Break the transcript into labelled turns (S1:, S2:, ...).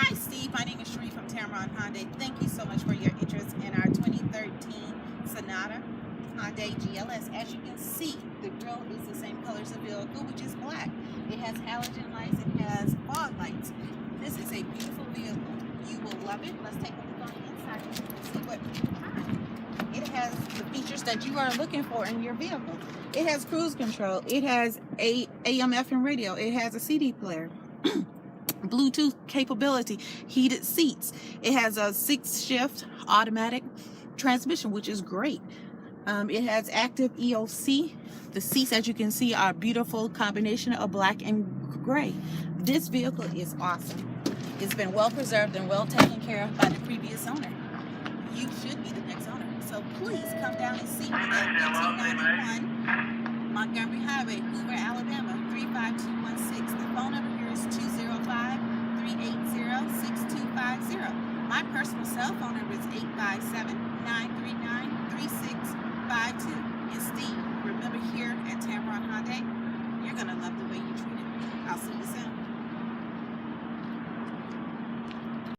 S1: Hi Steve, my name is Sheree from Tameron Hyundai. Thank you so much for your interest in our 2013 Sonata Hyundai GLS. As you can see, the grille is the same color as the vehicle, which is black. It has halogen lights, it has fog lights. This is a beautiful vehicle. You will love it. Let's take a look on the inside and see what it has the features that you are looking for in your vehicle. It has cruise control, it has a AM/FM radio, it has a CD player. Bluetooth capability, heated seats. It has a 6-shift automatic transmission, which is great. It has active EOC. The seats, as you can see, are a beautiful combination of black and gray. This vehicle is awesome. It's been well preserved and well taken care of by the previous owner. You should be the next owner. So please come down and see me at 1591 Montgomery Highway, Hoover, Alabama, 35216. The phone number here is 205-380-6250. My personal cell phone number is 857-939-3652. And Steve, remember here at Tameron Hyundai, you're going to love the way you treat it. I'll see you soon.